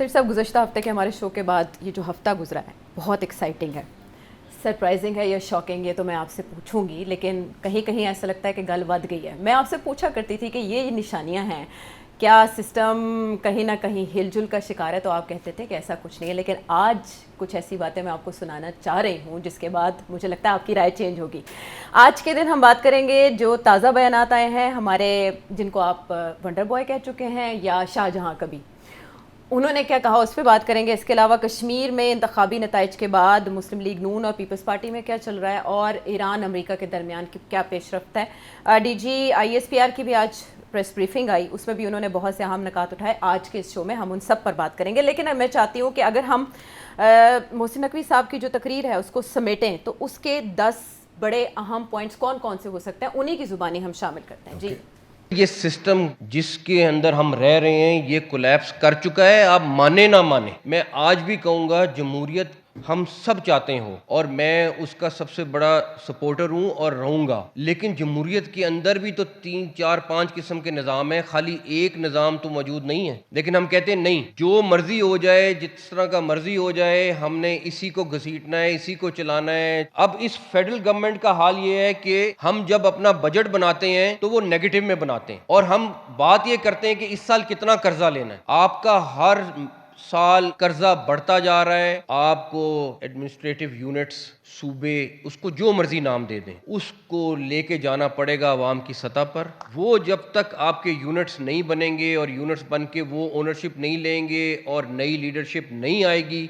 Sir साहब, गुज़श्ता हफ्ते के हमारे शो के बाद ये जो हफ्ता गुजरा है बहुत एक्साइटिंग है, सरप्राइजिंग है या शॉकिंग, ये तो मैं आपसे पूछूंगी, लेकिन कहीं कहीं ऐसा लगता है कि गल वध गई है। मैं आपसे पूछा करती थी कि ये निशानियां हैं, क्या सिस्टम कहीं ना कहीं हिलजुल का शिकार है, तो आप कहते थे कि ऐसा कुछ नहीं है। लेकिन आज कुछ ऐसी बातें मैं आपको सुनाना चाह रही हूँ जिसके बाद मुझे लगता है आपकी राय चेंज होगी। आज के दिन हम बात करेंगे जो ताज़ा बयानात आए हैं हमारे, जिनको आप वंडर बॉय कह चुके हैं या शाहजहां कभी, उन्होंने क्या कहा उस पर बात करेंगे। इसके अलावा कश्मीर में इंतखाबी नताइज के बाद मुस्लिम लीग नून और पीपल्स पार्टी में क्या चल रहा है और ईरान अमेरिका के दरमियान की क्या पेशरफ्त है। DG ISPR की भी आज प्रेस ब्रीफिंग आई, उसमें भी उन्होंने बहुत से अहम निकात उठाए। आज के इस शो में हम उन सब पर बात करेंगे, लेकिन मैं चाहती हूँ कि अगर हम मोहसिन नकवी साहब की जो तकरीर है उसको समेटें तो उसके 10 बड़े अहम पॉइंट्स कौन कौन से हो सकते हैं, उन्हीं की ज़ुबानी हम शामिल करते हैं। जी, ये सिस्टम जिसके अंदर हम रह रहे हैं ये कोलैप्स कर चुका है, आप माने ना माने। मैं आज भी कहूँगा जमहूरियत हम सब चाहते हो और मैं उसका सबसे बड़ा सपोर्टर हूँ और रहूँगा, लेकिन जमहूरियत के अंदर भी तो 3, 4, 5 किस्म के निज़ाम है, खाली एक निज़ाम तो मौजूद नहीं है। लेकिन हम कहते हैं नहीं, जो मर्जी हो जाए, जिस तरह का मर्जी हो जाए, हमने इसी को घसीटना है, इसी को चलाना है। अब इस फेडरल गवर्नमेंट का हाल ये है कि हम जब अपना बजट बनाते हैं तो वो नेगेटिव में बनाते हैं और हम बात ये करते हैं कि इस साल कितना कर्जा लेना है। आपका हर साल कर्जा बढ़ता जा रहा है। आपको एडमिनिस्ट्रेटिव यूनिट्स, सूबे, उसको जो मर्जी नाम दे दें, उसको लेके जाना पड़ेगा अवाम की सतह पर। वो जब तक आपके यूनिट्स नहीं बनेंगे और यूनिट्स बन के वो ओनरशिप नहीं लेंगे और नई लीडरशिप नहीं आएगी,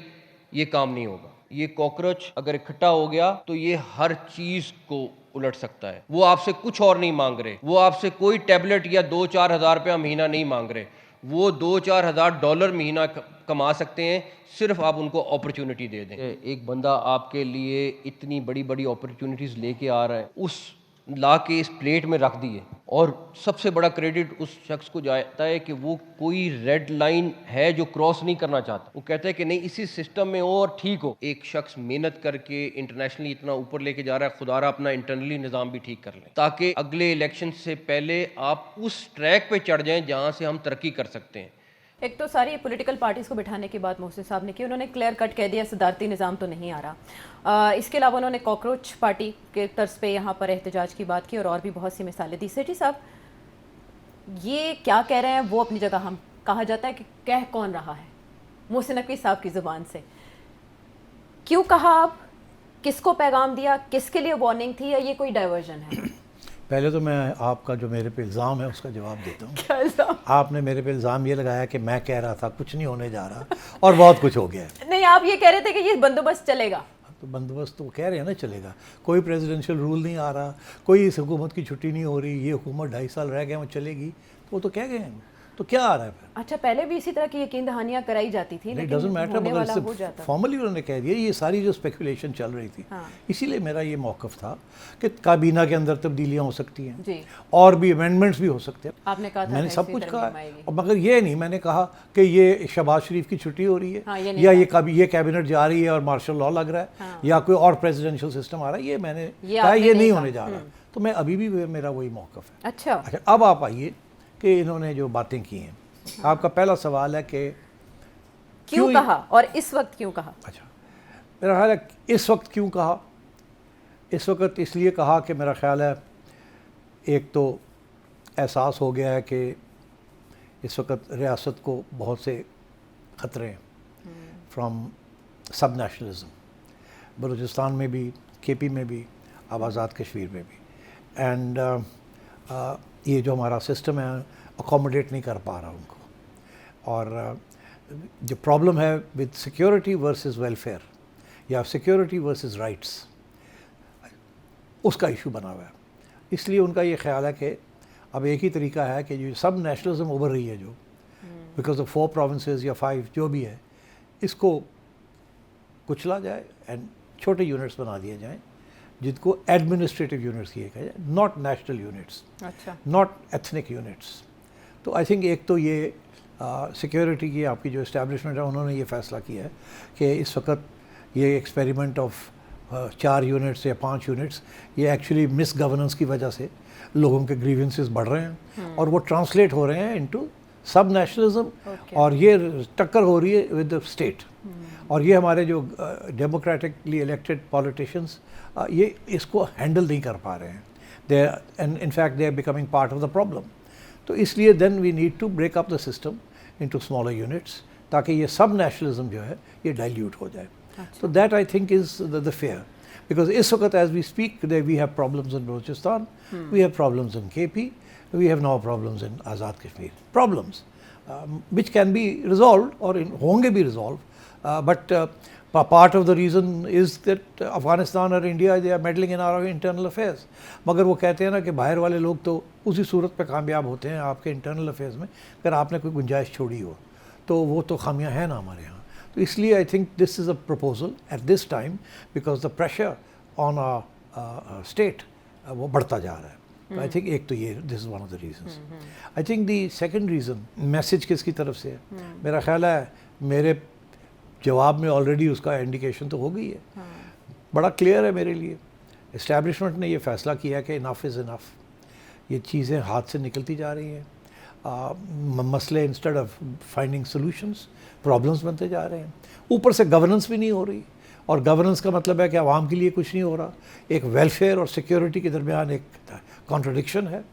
ये काम नहीं होगा। ये कॉकरोच अगर इकट्ठा हो गया तो ये हर चीज को उलट सकता है। वो आपसे कुछ और नहीं मांग रहे, वो आपसे कोई टैबलेट या 2-4 हज़ार रुपया महीना नहीं मांग रहे, वो 2-4 हज़ार डॉलर महीना कमा सकते हैं, सिर्फ आप उनको अपॉर्चुनिटी दे दें। एक बंदा आपके लिए इतनी बड़ी बड़ी अपॉर्चुनिटीज लेके आ रहा है, उस ला के इस प्लेट में रख दिए, और सबसे बड़ा क्रेडिट उस शख्स को जाता है कि वो कोई रेड लाइन है जो क्रॉस नहीं करना चाहता। वो कहता है कि नहीं, इसी सिस्टम में हो और ठीक हो। एक शख्स मेहनत करके इंटरनेशनली इतना ऊपर लेके जा रहा है, खुदारा अपना इंटरनली निज़ाम भी ठीक कर लें ताकि अगले इलेक्शन से पहले आप उस ट्रैक पे चढ़ जाएं जहां से हम तरक्की कर सकते हैं। एक तो सारी पॉलिटिकल पार्टीज़ को बिठाने की बात मोहसिन साहब ने की, उन्होंने क्लियर कट कह दिया सदारती निज़ाम तो नहीं आ रहा। इसके अलावा उन्होंने कॉकरोच पार्टी के तर्ज पे यहाँ पर एहतजाज की बात की और भी बहुत सी मिसालें दी। सेठी साहब, ये क्या कह रहे हैं वो अपनी जगह, हम कहा जाता है कि कह कौन रहा है, मोहसिन नकवी साहब की ज़ुबान से क्यों कहा, आप किसको पैगाम दिया, किसके लिए वार्निंग थी, या ये कोई डाइवर्जन है? पहले तो मैं आपका जो मेरे पे इल्ज़ाम है उसका जवाब देता हूँ। क्या इल्ज़ाम? आपने मेरे पे इल्ज़ाम ये लगाया कि मैं कह रहा था कुछ नहीं होने जा रहा और बहुत कुछ हो गया है। नहीं, आप ये कह रहे थे कि ये बंदोबस्त चलेगा। तो बंदोबस्त तो कह रहे हैं ना चलेगा, कोई प्रेसिडेंशियल रूल नहीं आ रहा, कोई इस हुकूमत की छुट्टी नहीं हो रही, ये हुकूमत 2.5 साल रह गए वो चलेगी, तो वो तो कह गए हैं, तो क्या आ रहा है फिर? अच्छा, पहले भी इसी तरह की यकीन दहानियां कराई जाती थी, लेकिन डजंट मैटर, होने वाला हो मगर जाता। फॉर्मली उन्होंने कह दिया। ये सारी जो स्पेकुलेशन चल रही थी, हाँ। इसीलिए मेरा ये मौक़िफ़ था कि काबीना के अंदर तब्दीलियाँ हो सकती हैं जी, और भी अमेंडमेंट्स भी हो सकते हैं। आपने कहा था मैंने ना सब इसी कुछ तरह कहा, नीम आएगी। और मगर ये नहीं मैंने कहा कि ये शहबाज शरीफ की छुट्टी हो रही है, हाँ, ये नहीं या कहा। ये कैबिनेट जा रही है और मार्शल लॉ लग रहा है, हाँ। या कोई और प्रेसिडेंशियल सिस्टम आ रहा है, ये मैंने कहा आपने ये नहीं नहीं कहा। होने जा रहा। तो मैं अभी भी मेरा वही मौक़िफ़ है। अच्छा, अच्छा, अब आप आइए कि इन्होंने जो बातें की हैं। आपका पहला सवाल है कि क्यों कहा और इस वक्त क्यों कहा? अच्छा, मेरा ख्याल है इस वक्त क्यों कहा, इस वक्त इसलिए कहा कि मेरा ख्याल है एक तो एहसास हो गया है कि इस वक्त रियासत को बहुत से ख़तरे हैं फ्रॉम सब नेशनलिज्म, बलूचिस्तान में भी, KP में भी, अब आज़ाद कश्मीर में भी, एंड ये जो हमारा सिस्टम है अकोमोडेट नहीं कर पा रहा उनको, और जो प्रॉब्लम है विद सिक्योरिटी वर्सेस वेलफेयर या सिक्योरिटी वर्सेस राइट्स, उसका इशू बना हुआ है। इसलिए उनका ये ख्याल है कि अब एक ही तरीका है कि जो सब नेशनलिज्म उभर रही है, जो बिकॉज ऑफ 4 प्रोविंसेस या 5 जो भी है, इसको कुचला जाए एंड छोटे यूनिट्स बना दिए जाएं जिनको एडमिनिस्ट्रेटिव यूनिट्स किए गए, नॉट नेशनल यूनिट्स, अच्छा, नॉट एथनिक यूनिट्स। तो आई थिंक एक तो ये सिक्योरिटी की आपकी जो इस्टेब्लिशमेंट है, उन्होंने ये फ़ैसला किया है कि इस वक्त ये एक्सपेरिमेंट ऑफ 4 यूनिट्स या 5 यूनिट्स, ये एक्चुअली मिस गवर्नेंस की वजह से लोगों के ग्रीवेंसेस बढ़ रहे हैं और वो ट्रांसलेट हो रहे हैं इनटू सब नेशनलिज्म Okay. और ये टक्कर हो रही है विद द स्टेट। और ये हमारे जो डेमोक्रेटिकली इलेक्टेड पॉलिटिशियंस ये इसको हैंडल नहीं कर पा रहे हैं, they and in fact they are becoming part of the problem. तो इसलिए then we need to break up the system into smaller units, ताकि ये सब नेशनलिज्म जो है ये डाइल्यूट हो जाए। तो that I think is the fair, because इस वक्त as we speak we have problems in Balochistan, we have problems in KP, we have now problems in Azad Kashmir, problems which can be resolved or होंगे भी resolved, but part of the reason is that Afghanistan और India they are meddling in our internal affairs। मगर वो कहते हैं ना कि बाहर वाले लोग तो उसी सूरत पे कामयाब होते हैं आपके इंटरनल अफेयर्स में, अगर आपने कोई गुंजाइश छोड़ी हो तो वो तो खामियां हैं ना हमारे यहाँ। तो इसलिए I think this is a proposal at this time because the pressure on a state वो बढ़ता जा रहा है। आई थिंक एक तो ये this is one of the reasons. I think the second reason message किसकी तरफ से है, मेरा ख्याल है मेरे जवाब में ऑलरेडी उसका इंडिकेशन तो हो गई है। बड़ा क्लियर है मेरे लिए, इस्टेब्लिशमेंट ने ये फ़ैसला किया है कि इनफ इज़ इनफ, ये चीज़ें हाथ से निकलती जा रही हैं, मसले instead of finding solutions problems बनते जा रहे हैं, ऊपर से गवर्नेंस भी नहीं हो रही। और गवर्नेंस का मतलब है कि आवाम के लिए कुछ नहीं हो रहा, एक वेलफेयर और सिक्योरिटी के दरमियान एक कॉन्ट्रडिक्शन है।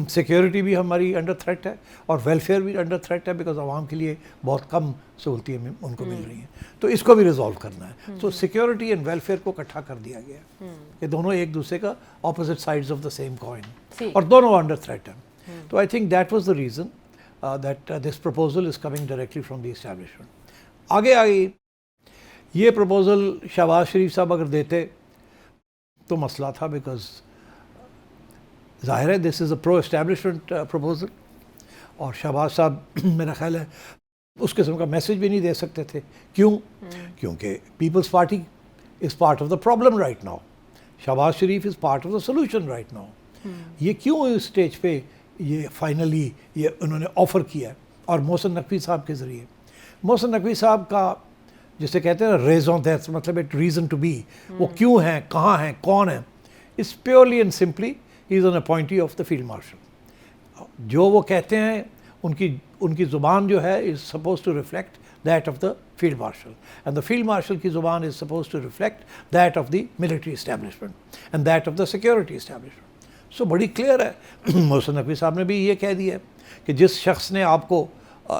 सिक्योरिटी भी हमारी अंडर थ्रेट है और वेलफेयर भी अंडर थ्रेट है, बिकॉज आवाम के लिए बहुत कम सहूलतें उनको मिल रही हैं। तो इसको भी रिजॉल्व करना है। तो सिक्योरिटी एंड वेलफेयर को इकट्ठा कर दिया गया, ये दोनों एक दूसरे का opposite sides of the same coin, और दोनों अंडर थ्रेट हैं। तो I think that was the reason that this proposal is coming directly from the establishment. आगे ये प्रपोजल शहबाज शरीफ साहब अगर देते तो मसला था, बिकॉज ज़ाहिर है this is a pro establishment proposal, और शहबाज साहब मेरा ख्याल है उस किस्म का मैसेज भी नहीं दे सकते थे। क्यों? क्योंकि Peoples Party is part of the problem right now, Shahbaz Sharif is part of the solution right now. ये क्यों इस स्टेज पे ये फाइनली ये उन्होंने ऑफ़र किया है, और मोहसिन नकवी साहब के ज़रिए। मोहसिन नकवी साहब का जिसे कहते हैं रेज़ों दैट्स मतलब एक रीज़न टू बी, वो क्यों हैं, कहाँ हैं, कौन है, is purely and simply he is an appointee of the field marshal. जो वो कहते हैं उनकी ज़ुबान जो है is suppose to reflect that of the field marshal, and the field marshal की ज़ुबान is suppose to reflect that of the military establishment and that of the security establishment. So बड़ी क्लियर है। मोहसिन नकवी साहब ने भी ये कह दिया है कि जिस शख्स ने आपको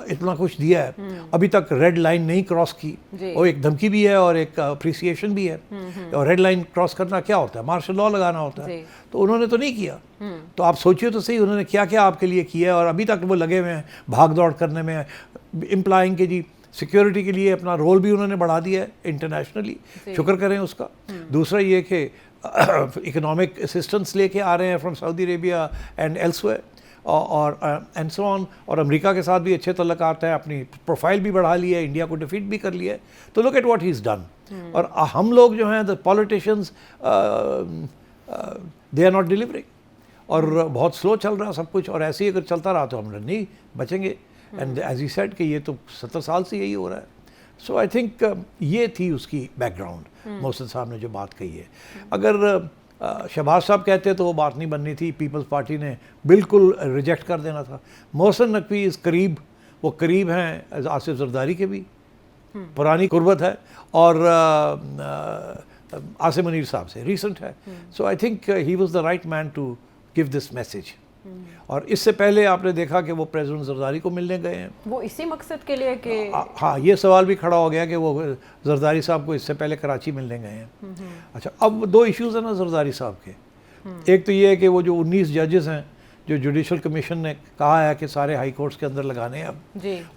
इतना कुछ दिया है, अभी तक रेड लाइन नहीं क्रॉस की, और एक धमकी भी है और एक अप्रिसिएशन भी है। और रेड लाइन क्रॉस करना क्या होता है, मार्शल लॉ लगाना होता है, तो उन्होंने तो नहीं किया। तो आप सोचिए तो सही उन्होंने क्या क्या आपके लिए किया है, और अभी तक वो लगे हुए हैं भाग दौड़ करने में, इम्प्लाइंग के जी सिक्योरिटी के लिए अपना रोल भी उन्होंने बढ़ा दिया है इंटरनेशनली, शुक्र करें उसका। दूसरा ये कि इकोनॉमिक असिस्टेंस लेके आ रहे हैं from Saudi Arabia and elsewhere, और एंड सो ऑन, और अमेरिका के साथ भी अच्छे तल्लुकात हैं, अपनी प्रोफाइल भी बढ़ा ली है, इंडिया को डिफीट भी कर लिया है। तो look at what he is done. और हम लोग जो हैं the politicians they are not delivering, और बहुत स्लो चल रहा है सब कुछ, और ऐसे ही अगर चलता रहा तो हम नहीं बचेंगे। एंड एज ही सेड कि ये तो 70 साल से यही हो रहा है। सो आई थिंक ये थी उसकी बैकग्राउंड, मोहसिन साहब ने जो बात कही है। अगर शहबाज साहब कहते तो वो बात नहीं बननी थी, पीपल्स पार्टी ने बिल्कुल रिजेक्ट कर देना था। मोहसिन नकवी इस करीब, वो करीब हैं आसिफ जरदारी के भी, पुरानी कुर्बत है, और आसिम मुनीर साहब से रीसेंट है। So I think he was the right man to give this message. और इससे पहले आपने देखा कि वो प्रेसिडेंट जरदारी को मिलने गए हैं, वो इसी मकसद के लिए कि हाँ, ये सवाल भी खड़ा हो गया कि वो जरदारी साहब को इससे पहले कराची मिलने गए हैं। अच्छा, अब दो इश्यूज़ हैं ना जरदारी साहब के। एक तो ये है कि वो जो 19 जजेस हैं जो जुडिशल कमीशन ने कहा है कि सारे हाई कोर्ट्स के अंदर लगाने हैं, अब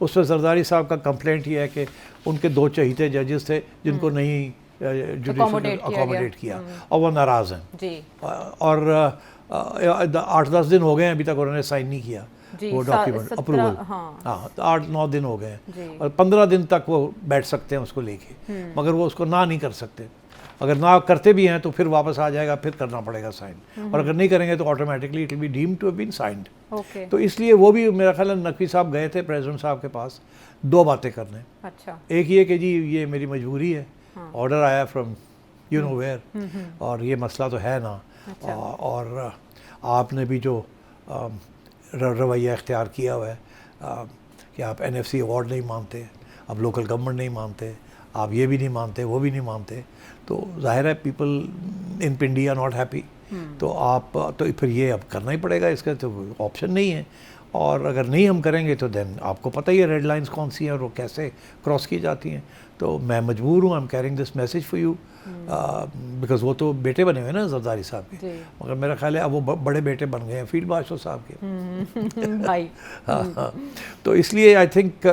उसमें जरदारी साहब का कंप्लेंट ये है कि उनके 2 चहीते जजेस थे जिनको नहीं जुडिशल अकोमोडेट किया, और वो नाराज़ हैं। और 8-10 दिन हो गए हैं अभी तक उन्होंने साइन नहीं किया वो डॉक्यूमेंट अप्रूवल। हाँ, 8-9 दिन हो गए हैं, और 15 दिन तक वो बैठ सकते हैं उसको लेके, मगर वो उसको ना नहीं कर सकते। अगर ना करते भी हैं तो फिर वापस आ जाएगा, फिर करना पड़ेगा साइन, और अगर नहीं करेंगे तो automatically it will be deemed to have been signed. तो इसलिए वो भी मेरा ख्याल है नकवी साहब गए थे प्रेसिडेंट साहब के पास 2 बातें करने। अच्छा, एक ये कि जी ये मेरी मजबूरी है, ऑर्डर आया फ्रॉम यू नो वेयर, और ये मसला तो है ना, और आपने भी जो रवैया इख्तियार किया हुआ है कि आप NFC अवार्ड नहीं मानते, आप लोकल गवर्नमेंट नहीं मानते, आप ये भी नहीं मानते, वो भी नहीं मानते, तो जाहिर है people in Pindi are not happy. तो आप तो फिर ये अब करना ही पड़ेगा, इसका तो ऑप्शन नहीं है। और अगर नहीं हम करेंगे तो देन आपको पता ही है रेड लाइंस कौन सी हैं और वो कैसे क्रॉस की जाती हैं। तो मैं मजबूर हूँ, I am carrying this message for you, because वो तो बेटे बने हुए ना जरदारी साहब के, मगर मेरा ख्याल है अब वो बड़े बेटे बन गए हैं फील्ड मार्शल साहब के। भाई हाँ, तो इसलिए आई थिंक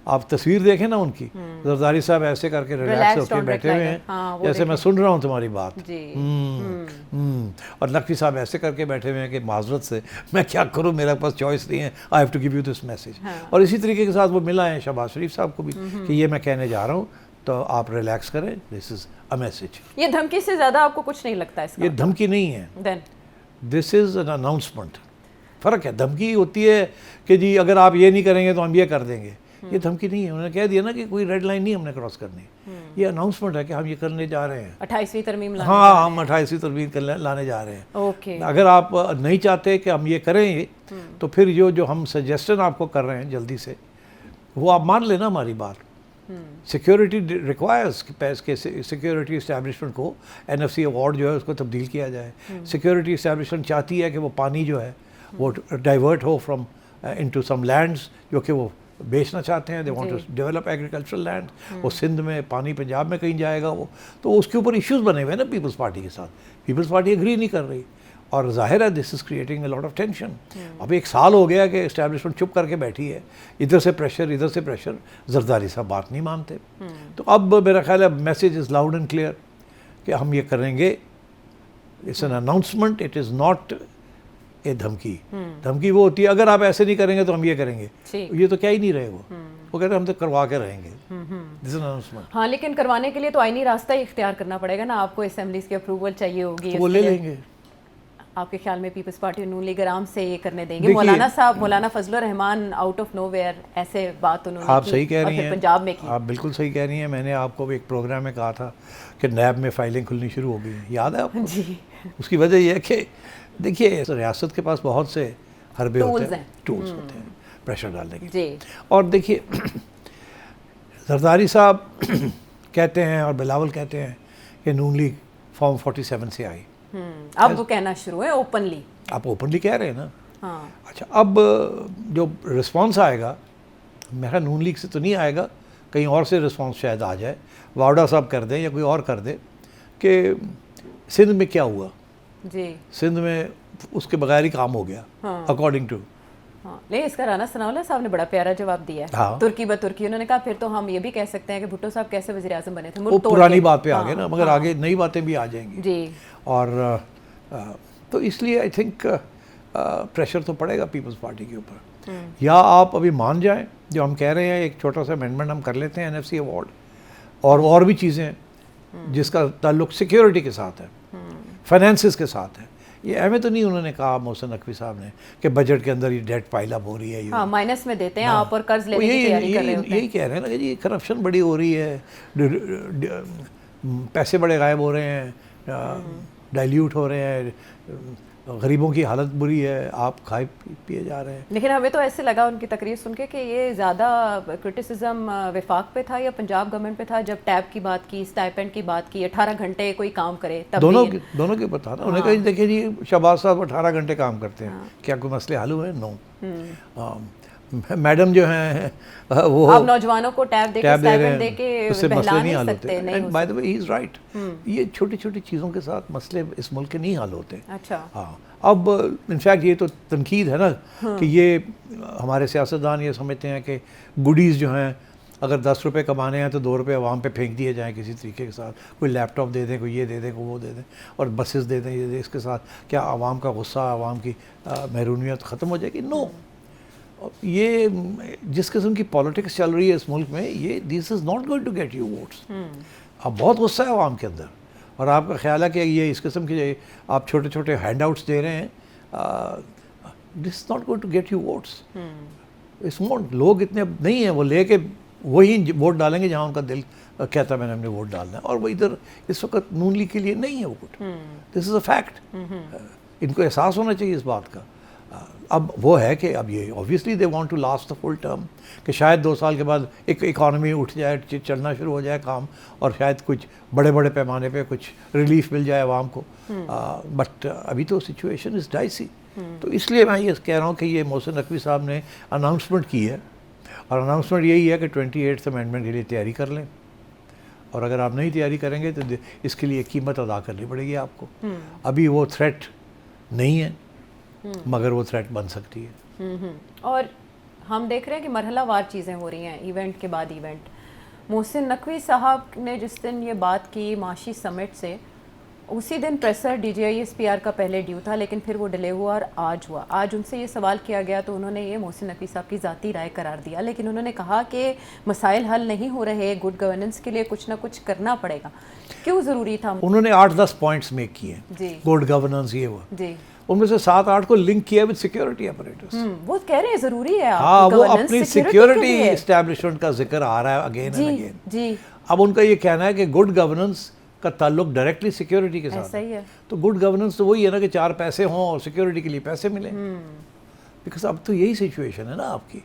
आप तस्वीर देखें ना उनकी, जरदारी साहब ऐसे करके रिलैक्स होकर बैठे हुए हैं, हाँ, जैसे मैं सुन रहा हूँ तुम्हारी बात। जी। और नकवी साहब ऐसे करके बैठे हुए हैं कि माजरत से मैं क्या करूँ, मेरे पास चॉइस नहीं है, I have to give you this message. और इसी तरीके के साथ वो मिला है शहबाज शरीफ साहब को भी कि ये मैं कहने जा रहा हूँ, तो आप रिलैक्स करें, दिस इज़ अ मैसेज। ये धमकी से ज़्यादा आपको कुछ नहीं लगता इसका? ये धमकी नहीं है, then this is an announcement. फ़र्क है, धमकी होती है कि जी अगर आप ये नहीं करेंगे तो हम ये कर देंगे, ये धमकी नहीं है। उन्होंने कह दिया ना कि कोई रेड लाइन नहीं हमने क्रॉस करनी, ये अनाउंसमेंट है कि हम ये करने जा रहे हैं। 28वीं तरमीम लाने हाँ, हम 28वीं तरमीम लाने जा रहे हैं। ओके। अगर आप नहीं चाहते कि हम ये करें, तो फिर जो हम सजेशन आपको कर रहे हैं जल्दी से, वो आप मान लेना हमारी बात। सिक्योरिटी रिक्वायर्स कि सिक्योरिटी इस्टेब्लिशमेंट को NFC अवार्ड जो है उसको तब्दील किया जाए। सिक्योरिटी इस्टेब्लिशमेंट चाहती है कि वो पानी जो है वो डाइवर्ट हो फ्रॉम इनटू सम लैंड्स जो कि वो बेचना चाहते हैं, they want to develop agricultural land. वो सिंध में पानी पंजाब में कहीं जाएगा वो, तो उसके ऊपर इश्यूज बने हुए हैं ना पीपल्स पार्टी के साथ। पीपल्स पार्टी एग्री नहीं कर रही और जाहिर है this is creating a lot of tension. अब 1 साल हो गया कि इस्टेब्लिशमेंट चुप करके बैठी है, इधर से प्रेशर, जरदारी साहब बात नहीं मानते। तो अब मेरा ख्याल है message is loud and clear कि हम ये करेंगे। It's an announcement, it is not a धमकी। धमकी वो होती है अगर आप ऐसे नहीं करेंगे तो हम ये करेंगे, ये तो क्या ही नहीं रहे वो कहते हैं हम तो करवा के रहेंगे। This is announcement. हाँ, लेकिन करवाने के लिए तो आईनी रास्ता ही इख्तियार करना पड़ेगा ना, आपको असेंबलीज की अप्रूवल चाहिए होगी, तो वो ले लेंगे। आपके ख्याल में पीपल्स पार्टी नून लीग आराम से ये करने देंगे? मौलाना साहब, मौलाना Fazlur Rahman out of nowhere ऐसे बात उन्होंने आप सही कह रही हैं, पंजाब में की। आप बिल्कुल सही कह रही हैं। मैंने आपको भी एक प्रोग्राम में कहा था कि नैब में फाइलें खुलनी शुरू हो गई हैं, याद है आपको? जी। उसकी वजह यह है कि देखिए रियासत के पास बहुत से हरबे होते हैं, टूल्स होते हैं प्रेशर डालने के। जी। और देखिए जरदारी साहब कहते हैं और बिलावल कहते हैं कि नून लीग फॉर्म 47 से आई। अब वो कहना शुरू है ओपनली। आप ओपनली कह रहे हैं ना? हाँ। अच्छा, अब जो रिस्पांस आएगा मेरा नून लीग से तो नहीं आएगा, कहीं और से रिस्पांस शायद आ जाए, वावड़ा साहब कर दें या कोई और कर दे कि सिंध में क्या हुआ। जी। सिंध में उसके बगैर ही काम हो गया अकॉर्डिंग टू। हाँ, ले इसका राना सनाउल्लाह साहब ने बड़ा प्यारा जवाब दिया है। हाँ। तुर्की ब तुर्की उन्होंने कहा फिर तो हम ये भी कह सकते हैं कि भुट्टो साहब कैसे वज़ीर आज़म बने थे। वो पुरानी बात पे आ गए ना, मगर आगे नई बातें भी आ जाएंगी। जी। और तो इसलिए आई थिंक प्रेशर तो पड़ेगा पीपल्स पार्टी के ऊपर। या आप अभी मान जाएं जो हम कह रहे हैं, एक छोटा सा अमेंडमेंट हम कर लेते हैं NFC अवार्ड और भी चीज़ें जिसका ताल्लुक सिक्योरिटी के साथ है, फाइनेंसिस के साथ है। ये एवं तो नहीं उन्होंने कहा मोहसिन नकवी साहब ने कि बजट के अंदर ये डेट पाइल अप हो रही है, हाँ, माइनस में देते हैं आप और कर्ज लेने की तैयारी कर रहे होते हैं। यही कह रहे हैं ना कि जी करप्शन बड़ी हो रही है, पैसे बड़े गायब हो रहे हैं, डाइल्यूट हो रहे हैं, गरीबों की हालत बुरी है, आप खाए पिए जा रहे हैं। लेकिन हमें तो ऐसे लगा उनकी तकरीर सुन के कि ये ज़्यादा क्रिटिसिज्म विफाक पे था या पंजाब गवर्नमेंट पे था, जब टैब की बात की, स्टाइपेंड की बात की, 18 घंटे कोई काम करे तब दोनों के ऊपर था ना। उन्होंने कहा देखिए जी शहबाज साहब 18 घंटे काम करते हैं, क्या कोई मसले हल हुए? नो। मैडम जो हैं वो आप नौजवानों को टैब दे के उससे मसले नहीं हल होते। And by the way he is right, ये छोटी छोटी चीज़ों के साथ मसले इस मुल्क के नहीं हल होते। अच्छा। हाँ, अब इनफैक्ट ये तो तनकीद है ना कि ये हमारे सियासतदान ये समझते हैं कि गुडीज़ जो हैं अगर 10 रुपये कमाने हैं तो 2 रुपये आवाम पे फेंक दिए जाएँ किसी तरीके के साथ, कोई लैपटॉप दे दें, कोई ये दे दें, कोई वो दे दें और बसेस दे दें, ये इसके साथ क्या आवाम का गुस्सा, आवाम की महरूनियत ख़त्म हो जाएगी? नो। ये जिस किस्म की पॉलिटिक्स चल रही है इस मुल्क में, ये this is not going to get you votes. अब बहुत गुस्सा है आवाम के अंदर और आपका ख्याल है कि ये इस किस्म के आप छोटे छोटे हैंड आउट्स दे रहे हैं, this is not going to get you votes. इस लोग इतने नहीं हैं, वो लेके वही वोट डालेंगे जहाँ उनका दिल कहता है मैंने हमने वोट डालना है, और वो इधर इस वक्त नून लीग के लिए नहीं है vote. This is a fact. इनको एहसास होना चाहिए इस बात का। अब वो है कि अब ये obviously they want to last the full term, कि शायद 2 साल के बाद एक इकॉनमी उठ जाए, चलना शुरू हो जाए काम, और शायद कुछ बड़े बड़े पैमाने पे कुछ रिलीफ मिल जाए आवाम को। बट अभी तो सिचुएशन इज़ डाइसी। तो इसलिए मैं ये कह रहा हूँ कि ये मोहसिन नकवी साहब ने अनाउंसमेंट की है, और अनाउंसमेंट यही है कि 28th अमेंडमेंट के लिए तैयारी कर लें, और अगर आप नहीं तैयारी करेंगे तो इसके लिए कीमत अदा करनी पड़ेगी आपको। अभी वो थ्रेट नहीं है, मगर वो थ्रेट बन सकती है। और हम देख रहे हैं कि मरहलावार चीज़ें हो रही हैं, इवेंट के बाद इवेंट। मोहसिन नकवी साहब ने जिस दिन ये बात की माशी समिट से, उसी दिन प्रेसर DGISPR का पहले ड्यू था, लेकिन फिर वो डिले हुआ और आज हुआ। आज उनसे ये सवाल किया गया तो उन्होंने ये मोहसिन नकवी साहब की ज़ाती राय करार दिया, लेकिन उन्होंने कहा कि मसाइल हल नहीं हो रहे, गुड गवर्नेंस के लिए कुछ ना कुछ करना पड़ेगा। क्यों ज़रूरी था? उन्होंने 8-10 पॉइंट्स मेक किए जी, गुड गवर्नेंस ये वो जी, उनमें से 7-8 को लिंक किया विद सिक्योरिटी अपरेटस। वो कह रहे हैं ज़रूरी है। हाँ, आपकी वो governance अपनी security के सिक्योरिटी लिए। इस्टेब्लिशमेंट का जिक्र आ रहा है अगेन जी, एंड अगेन। जी, अब उनका ये कहना है कि गुड गवर्नेंस का ताल्लुक डायरेक्टली सिक्योरिटी के साथ ऐसा ही है। तो गुड गवर्नेंस तो वही है ना कि 4 पैसे हों और सिक्योरिटी के लिए पैसे मिले, बिकॉज अब तो यही सिचुएशन है ना आपकी।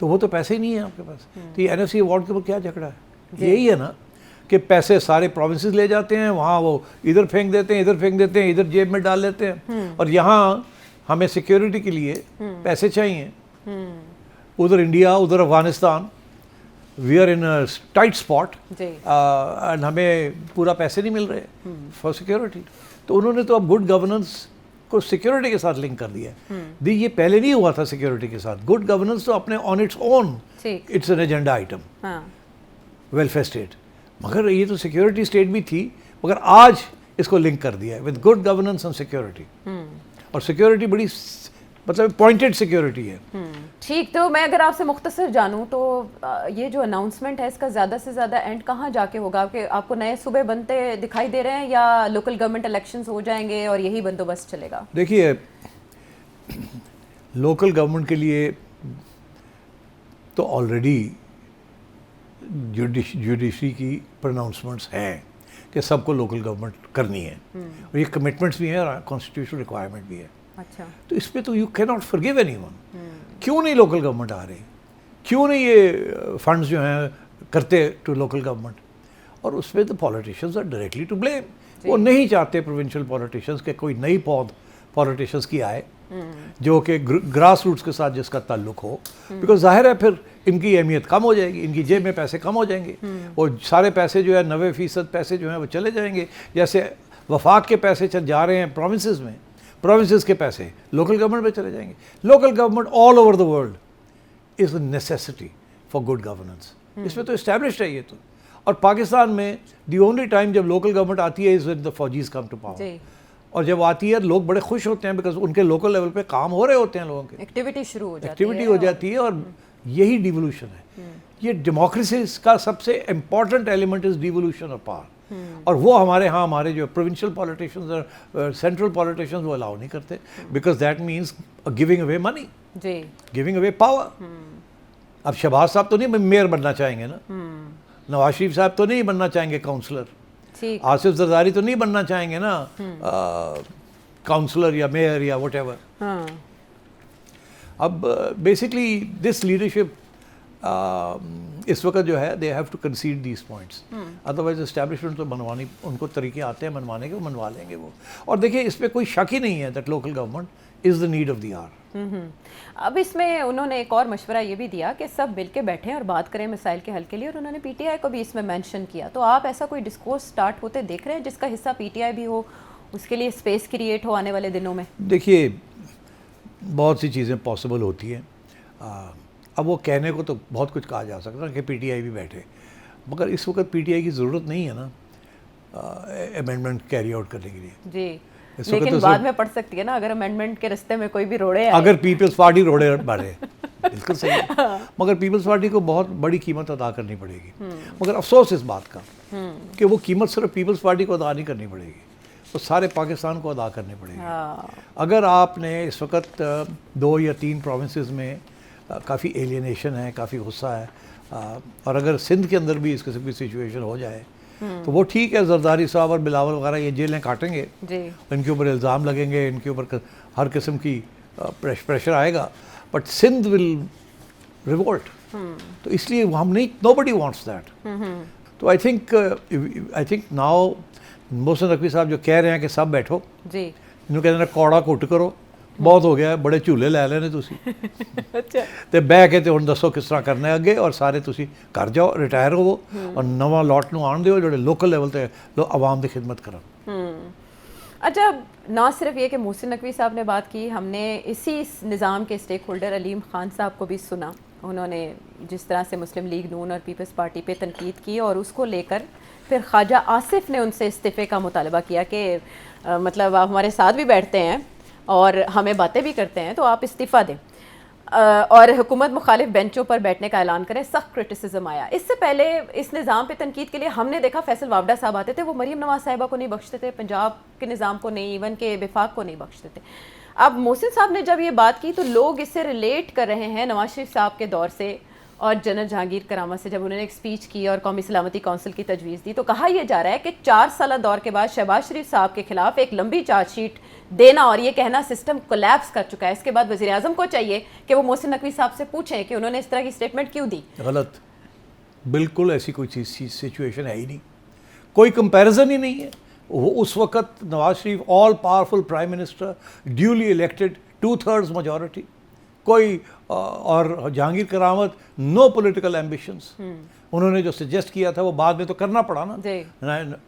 तो वो तो पैसे ही नहीं है आपके पास। तो ये NFC अवार्ड के ऊपर क्या झगड़ा है? यही है ना कि पैसे सारे प्रोविंसेस ले जाते हैं, वहाँ वो इधर फेंक देते हैं, इधर फेंक देते हैं, इधर जेब में डाल लेते हैं, और यहाँ हमें सिक्योरिटी के लिए पैसे चाहिए। उधर इंडिया, उधर Afghanistan, we are in a tight spot, and हमें पूरा पैसे नहीं मिल रहे फॉर सिक्योरिटी। तो उन्होंने तो अब गुड गवर्नेंस को सिक्योरिटी के साथ लिंक कर दिया है। दी ये पहले नहीं हुआ था सिक्योरिटी के साथ। गुड गवर्नेंस तो अपने on its own it's an agenda item, welfare state, मगर ये तो सिक्योरिटी स्टेट भी थी, मगर आज इसको लिंक कर दिया है with good governance and security. और सिक्योरिटी बड़ी मतलब पॉइंटेड सिक्योरिटी है। ठीक, तो मैं अगर आपसे मुख्तसर जानूं तो ये जो अनाउंसमेंट है इसका ज़्यादा से ज़्यादा एंड कहाँ जाके होगा? आपको नए सूबे बनते दिखाई दे रहे हैं, या लोकल गवर्नमेंट इलेक्शंस हो जाएंगे और यही बंदोबस्त चलेगा? देखिए, लोकल गवर्नमेंट के लिए तो ऑलरेडी जुडिशरी की प्रोनाउंसमेंट्स हैं कि सबको लोकल गवर्नमेंट करनी है, और ये कमिटमेंट्स भी हैं और कॉन्स्टिट्यूशनल रिक्वायरमेंट भी है। अच्छा, तो इस पे तो you can not forgive anyone. क्यों नहीं लोकल गवर्नमेंट आ रही? क्यों नहीं ये फंड्स जो हैं करते टू लोकल गवर्नमेंट? और उसमें तो politicians are directly to blame. वो नहीं चाहते प्रोविंशियल पॉलिटिशियंस के कोई नई पौध पॉलिटिशियंस की आए जो कि ग्रास रूट्स के साथ जिसका ताल्लुक हो, बिकॉज जाहिर है फिर इनकी अहमियत कम हो जाएगी, इनकी जेब में पैसे कम हो जाएंगे, और सारे पैसे जो है 90% पैसे जो हैं वो चले जाएंगे। जैसे वफाक के पैसे चल जा रहे हैं प्रोविंसेस में, प्रोविंसेस के पैसे लोकल गवर्नमेंट में चले जाएंगे। Local government all over the world is a necessity for good governance. इसमें तो इस्टेब्लिश्ड है ये तो। और पाकिस्तान में दी ओनली टाइम जब लोकल गवर्नमेंट आती है इज़ व्हेन द फौजीज कम टू पावर, और जब आती है लोग बड़े खुश होते हैं बिकॉज उनके लोकल लेवल पे काम हो रहे होते हैं, लोगों के एक्टिविटी शुरू हो जाती है, एक्टिविटी हो जाती है, और यही डिवोल्यूशन है। ये डेमोक्रेसी का सबसे important element is devolution of power, और वो हमारे यहाँ हमारे जो प्रोविंशियल पॉलिटिशियंस और सेंट्रल पॉलिटिशियंस वो अलाउ नहीं करते, because that means giving away money, giving away power. अब शहबाज साहब तो नहीं मेयर बनना चाहेंगे ना, नवाज शरीफ साहब तो नहीं बनना चाहेंगे काउंसलर, आसिफ जरदारी तो नहीं बनना चाहेंगे ना काउंसलर या मेयर या वट एवर। अब बेसिकली दिस लीडरशिप इस वक्त जो है they have to concede these points, otherwise establishment तो बनवानी, उनको तरीके आते हैं मनवाने के, वो मनवा लेंगे वो। और देखिए इस पर कोई शक ही नहीं है that local government is the need of the hour. अब इसमें उन्होंने एक और मशवरा ये भी दिया कि सब मिल के बैठें और बात करें मसाइल के हल के लिए, और उन्होंने PTI को भी इसमें मेंशन किया। तो आप ऐसा कोई डिस्कोर्स स्टार्ट होते देख रहे हैं जिसका हिस्सा PTI भी हो, उसके लिए स्पेस क्रिएट हो आने वाले दिनों में? देखिए, बहुत सी चीज़ें पॉसिबल होती हैं। अब वो कहने को तो बहुत कुछ कहा जा सकता है कि PTI भी बैठे, मगर इस वक्त PTI की ज़रूरत नहीं है ना अमेंडमेंट कैरी आउट करने के लिए जी, लेकिन बाद में पड़ सकती है ना अगर अमेंडमेंट के रास्ते में कोई भी रोड़े आए। अगर पीपल्स पार्टी रोड़े मारे बिल्कुल सही है, मगर पीपल्स पार्टी को बहुत बड़ी कीमत अदा करनी पड़ेगी। मगर अफसोस इस बात का कि वो कीमत सिर्फ पीपल्स पार्टी को अदा नहीं करनी पड़ेगी, वो सारे पाकिस्तान को अदा करनी पड़ेगी। अगर आपने इस वक्त 2 या 3 प्रोविंसेस में काफ़ी एलियनेशन है, काफ़ी गुस्सा है, और अगर सिंध के अंदर भी इस किस्म की सिचुएशन हो जाए तो वो ठीक है, जरदारी साहब और बिलावल वगैरह ये जेलें काटेंगे, इनके ऊपर इल्ज़ाम लगेंगे, इनके ऊपर हर किस्म की प्रेशर आएगा, बट सिंध विल रिवोल्ट। तो इसलिए हम नहीं, नोबडी वांट्स दैट। तो I think now Mohsin Naqvi साहब जो कह रहे हैं कि सब बैठो, जी इन्होंने कहते हैं कौड़ा घुट करो, बहुत हो गया, बड़े झूले लै लेने तुसी अच्छा ਤੇ ਬਹਿ ਕੇ ਤੇ ਹੁਣ ਦੱਸੋ ਕਿਸ ਤਰ੍ਹਾਂ ਕਰਨਾ ਹੈ ਅੱਗੇ, ਔਰ ਸਾਰੇ ਤੁਸੀਂ ਘਰ ਜਾਓ, ਰਿਟਾਇਰ ਹੋਵੋ ਔਰ ਨਵਾਂ ਲੋਟ ਨੂੰ ਆਉਣ ਦਿਓ ਜਿਹੜੇ ਲੋਕਲ ਲੈਵਲ ਤੇ ਆਵਾਮ ਦੀ ਖਿਦਮਤ ਕਰਨ। अच्छा, ना सिर्फ ये कि मोहसिन नकवी साहब ने बात की, हमने इसी निज़ाम के स्टेक होल्डर अलीम ख़ान साहब को भी सुना। उन्होंने जिस तरह से मुस्लिम लीग नून और पीपल्स पार्टी पे तनकीद की और उसको लेकर फिर ख्वाजा आसिफ ने उनसे इस्तीफ़े का मुतालबा किया कि मतलब आप हमारे साथ भी बैठते हैं और हमें बातें भी करते हैं, तो आप इस्तीफ़ा दें और हुकूमत मुखालिफ बेंचों पर बैठने का ऐलान करें। सख्त क्रिटिसिज्म आया। इससे पहले इस निज़ाम पे तनकीद के लिए हमने देखा फैसल वावडा साहब आते थे, वो मरीम नवाज साहिबा को नहीं बख्शते थे, पंजाब के निज़ाम को नहीं, इवन के विफाक को नहीं बख्शते थे। अब मोहसिन साहब ने जब ये बात की तो लोग इससे रिलेट कर रहे हैं नवाज शरीफ साहब के दौर से और जनरल जहांगीर करामा से, जब उन्होंने एक स्पीच की और कौमी सलामती कौंसिल की तजवीज़ दी, तो कहा यह जा रहा है कि 4 साल दौर के बाद शहबाज शरीफ साहब के खिलाफ एक लंबी चार्जशीट देना और ये कहना सिस्टम कोलैप्स कर चुका है। इसके बाद वज़ीर आज़म को चाहिए कि वो मोहसिन नकवी साहब से पूछें कि उन्होंने इस तरह की स्टेटमेंट क्यों दी। गलत, बिल्कुल ऐसी कोई चीज़ सिचुएशन है ही नहीं, कोई कंपैरिजन ही नहीं है। वो उस वक्त Nawaz Sharif all powerful prime minister, duly elected, 2/3 majority, कोई और जहांगीर करामत नो पॉलिटिकल एम्बिशंस। उन्होंने जो सजेस्ट किया था वो बाद में तो करना पड़ा ना,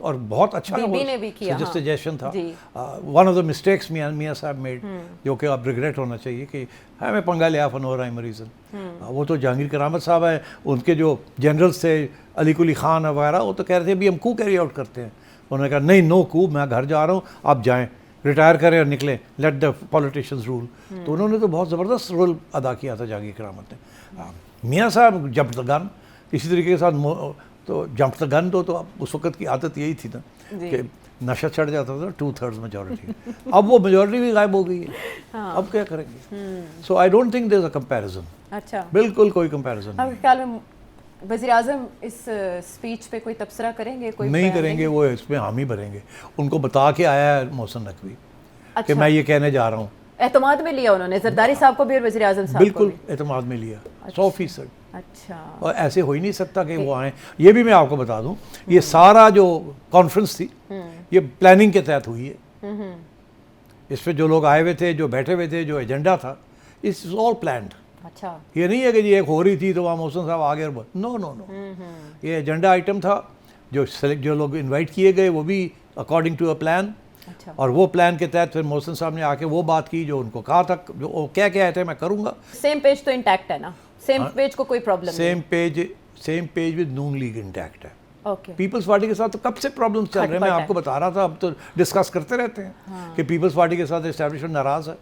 और बहुत अच्छा ने भी किया, सजेशन था। वन ऑफ द मिस्टेक्स मियाँ साहब मेड, जो कि अब रिग्रेट होना चाहिए कि हमें पंगा लिया फॉर नो राइम रीज़न। वो तो जहांगीर करामत साहब है, उनके जो जनरल्स थे अली कुली खान वगैरह, वो तो कह रहे थे भी हम कू कैरी आउट करते हैं। उन्होंने कहा नहीं, नो कू, मैं घर जा रहा हूँ, आप जाएँ, रिटायर करें और निकलें, लेट द पॉलिटिशियंस रूल। तो उन्होंने तो बहुत ज़बरदस्त रोल अदा किया था जहांगीर करामत ने। मियाँ साहब जंप द गन, इसी तरीके के साथ तो जंप द गन तो उस वक्त की आदत यही थी ना कि नशा चढ़ जाता था 2/3 मेजॉरिटी। अब वो मेजॉरिटी भी गायब हो गई है। हाँ। अब क्या करेंगे? So I don't think there is a comparison. अच्छा, बिल्कुल कोई कंपैरिजन नहीं। ख्याल में वज़ीर आज़म इस स्पीच पे कोई तबसरा करेंगे? कोई नहीं करेंगे, वो इसमें हामी भरेंगे। उनको बता के आया है मोहसिन नकवी कि मैं ये कहने जा रहा हूँ। एतमाद में लिया उन्होंने जरदारी साहब को भी और वज़ीर आज़म साहब बिल्कुल एतमाद में लिया, 100%। अच्छा, और ऐसे हो ही नहीं सकता कि वो आए। ये भी मैं आपको बता दूं, ये सारा जो कॉन्फ्रेंस थी ये प्लानिंग के तहत हुई है। इस पे जो लोग आए हुए थे, जो बैठे हुए थे, जो एजेंडा था, इट्स ऑल प्लान्ड। अच्छा, ये नहीं है कि जी एक हो रही थी तो वहाँ मोहसिन साहब आ गए। नो नो नो, ये एजेंडा आइटम था। जो लोग इन्वाइट किए गए वो भी अकॉर्डिंग टू अ प्लान। अच्छा। और वो प्लान के तहत फिर मोहसिन साहब ने आके वो बात की जो उनको कहा था, जो वो क्या कहते थे मैं करूँगा। सेम पेज तो इंटैक्ट है ना, सेम पेज को कोई प्रॉब्लम नहीं। Same page with Noon league intact है। ओके। पीपल्स पार्टी के साथ तो कब से प्रॉब्लम्स चल रहे हैं, मैं आपको बता रहा था। अब तो डिस्कस करते रहते हैं कि पीपल्स पार्टी के साथ एस्टैब्लिशमेंट नाराज़ है।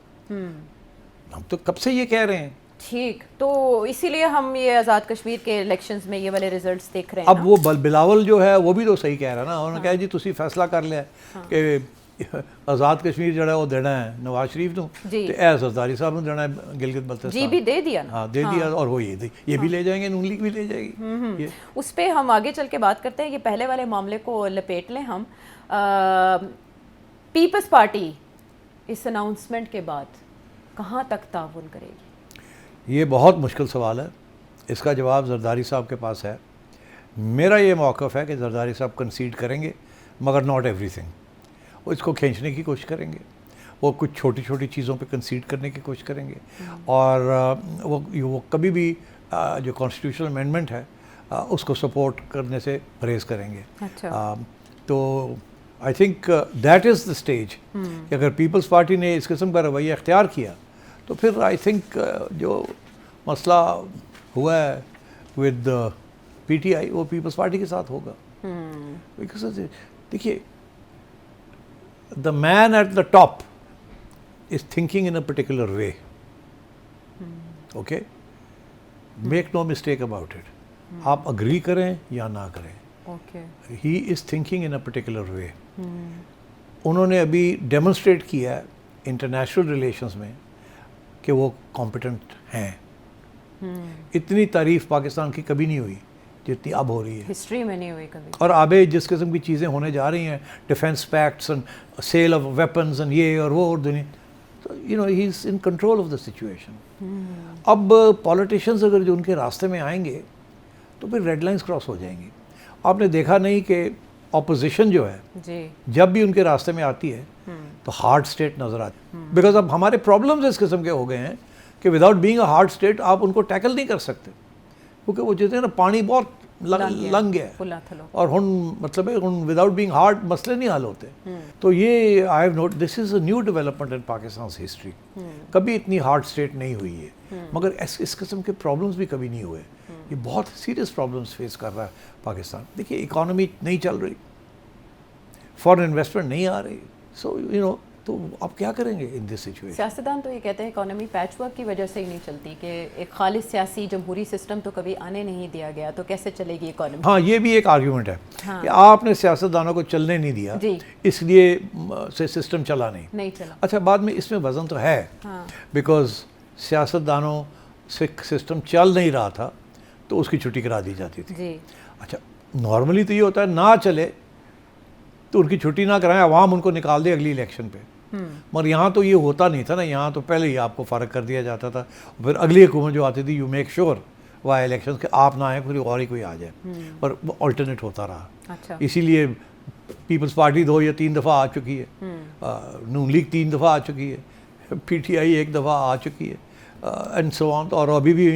हम तो कब से ये कह रहे हैं। ठीक, तो इसीलिए हम ये आज़ाद कश्मीर के इलेक्शंस में ये वाले रिजल्ट्स देख रहे हैं। अब वो बिलावल जो है वो भी तो सही कह रहा है ना। उन्होंने कहा जी तुसी फैसला कर लिया कि आज़ाद कश्मीर जो है वो देना है नवाज शरीफ को, तो ए सरदारी साहब ने देना है गिलगित बल्तिस्तान। जी भी दे दिया ना। हाँ, दे दिया। और वो ये भी ले जाएंगे, नून लीग भी ले जाएगी। उस पर हम आगे चल के बात करते हैं। ये पहले वाले मामले को लपेट लें हम। पीपल्स पार्टी इस अनाउंसमेंट के बाद कहाँ तक ताउन करेगी? ये बहुत मुश्किल सवाल है, इसका जवाब जरदारी साहब के पास है। मेरा ये मौक़िफ़ है कि जरदारी साहब कंसीड करेंगे, मगर नॉट एवरीथिंग। वो इसको खींचने की कोशिश करेंगे, वो कुछ छोटी छोटी चीज़ों पे कंसीड करने की कोशिश करेंगे, और वो कभी भी जो कॉन्स्टिट्यूशनल अमेंडमेंट है उसको सपोर्ट करने से परहेज़ करेंगे। अच्छा। तो I think that is the stage कि अगर पीपल्स पार्टी ने इस किस्म का रवैया इख्तियार किया तो फिर आई थिंक जो मसला हुआ है विद पीटीआई वो पीपल्स पार्टी के साथ होगा। बिकॉज देखिए, the man at the top is thinking in a particular way. Okay, make no mistake about it. आप अग्री करें या ना करें, he is thinking in a particular way. उन्होंने अभी डेमोन्स्ट्रेट किया है इंटरनेशनल रिलेशंस में कि वो कॉम्पिटेंट हैं। इतनी तारीफ पाकिस्तान की कभी नहीं हुई जितनी अब हो रही है, हिस्ट्री में नहीं हुई कभी। और आगे जिस किस्म की चीज़ें होने जा रही हैं, defence pacts and sale of weapons and ये और वो और दुनिया, तो you know he is in control of the situation. अब पॉलिटिशियंस अगर जो उनके रास्ते में आएंगे तो फिर रेड लाइंस क्रॉस हो जाएंगी। आपने देखा नहीं कि ऑपोजिशन जो है जी जब भी उनके रास्ते में आती है तो हार्ड स्टेट नज़र आती है। बिकॉज अब हमारे प्रॉब्लम्स इस किस्म के हो गए हैं कि without being a hard state आप उनको टैकल नहीं कर सकते, क्योंकि वो कहते हैं ना पानी बहुत लंघ गया है पुला थलो और हुन मतलब है हुन विदाउट बीइंग हार्ड मसले नहीं हल होते। तो ये I have note this is a new development in Pakistan history. कभी इतनी हार्ड स्टेट नहीं हुई है, मगर इस किस्म के प्रॉब्लम्स भी कभी नहीं हुए। ये बहुत सीरियस प्रॉब्लम्स फेस कर रहा है पाकिस्तान। देखिए इकॉनमी नहीं चल रही, फॉरेन इन्वेस्टमेंट नहीं आ रही, सो यू नो तो आप क्या करेंगे इन दिस सिचुएशन। सियासतदान तो ये कहते हैं इकोनॉमी पैचवर्क की वजह से ही नहीं चलती, कि एक खालिस सियासी जमहूरी सिस्टम तो कभी आने नहीं दिया गया, तो कैसे चलेगी इकोनॉमी। हाँ ये भी एक आर्ग्यूमेंट है हाँ। कि आपने सियासतदानों को चलने नहीं दिया जी। इसलिए से सिस्टम चला नहीं चला। अच्छा बाद में इसमें वजन तो है हाँ। बिकॉज सियासतदानों से सिस्टम चल नहीं रहा था तो उसकी छुट्टी करा दी जाती थी। जी। अच्छा नॉर्मली तो ये होता है ना चले तो उनकी छुट्टी ना कराएं, अवाम उनको निकाल दे अगली इलेक्शन पे। मगर यहाँ तो ये होता नहीं था ना, यहाँ तो पहले ही आपको फ़र्क कर दिया जाता था। फिर अगली हुकूमत जो आती थी you make sure why election के आप ना आए फिर और ही कोई आ जाए, और ऑल्टरनेट होता रहा। अच्छा। इसीलिए पीपल्स पार्टी 2 या 3 दफ़ा आ चुकी है, नून लीग 3 दफ़ा आ चुकी है, PTI 1 दफ़ा आ चुकी है, एंड सो ऑन। और अभी भी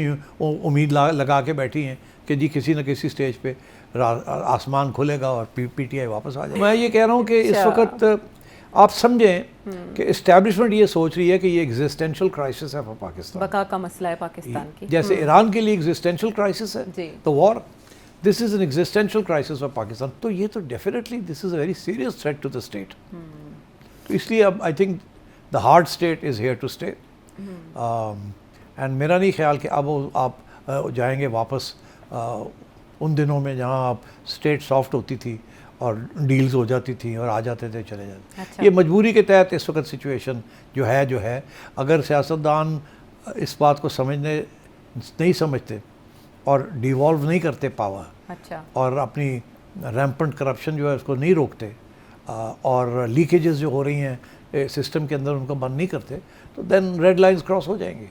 उम्मीद लगा के बैठी हैं कि जी किसी न किसी स्टेज पे आसमान खुलेगा और PTI वापस आ जाए। मैं ये कह रहा हूँ कि इस वक्त आप समझें कि इस्टेब्लिशमेंट ये सोच रही है कि ये एग्जिस्टेंशियल क्राइसिस है फॉर पाकिस्तान, बका का मसला है पाकिस्तान की। जैसे ईरान के लिए एग्जिस्टेंशियल क्राइसिस जी। है तो war, this is an existential crisis for Pakistan. तो ये तो definitely this is a very serious threat to the state. तो इसलिए अब I think the hard state is here to stay. And मेरा नहीं ख्याल कि अब आप जाएंगे वापस उन दिनों में जहाँ आप स्टेट सॉफ्ट होती थी और डील्स हो जाती थी और आ जाते थे चले जाते। अच्छा। ये मजबूरी के तहत इस वक्त सिचुएशन जो है अगर सियासतदान इस बात को नहीं समझते और डिवॉल्व नहीं करते पावर, अच्छा। और अपनी रैम्पेंट करप्शन जो है उसको नहीं रोकते और लीकेजेस जो हो रही हैं सिस्टम के अंदर उनको बंद नहीं करते, तो देन रेड लाइंस क्रॉस हो जाएंगी।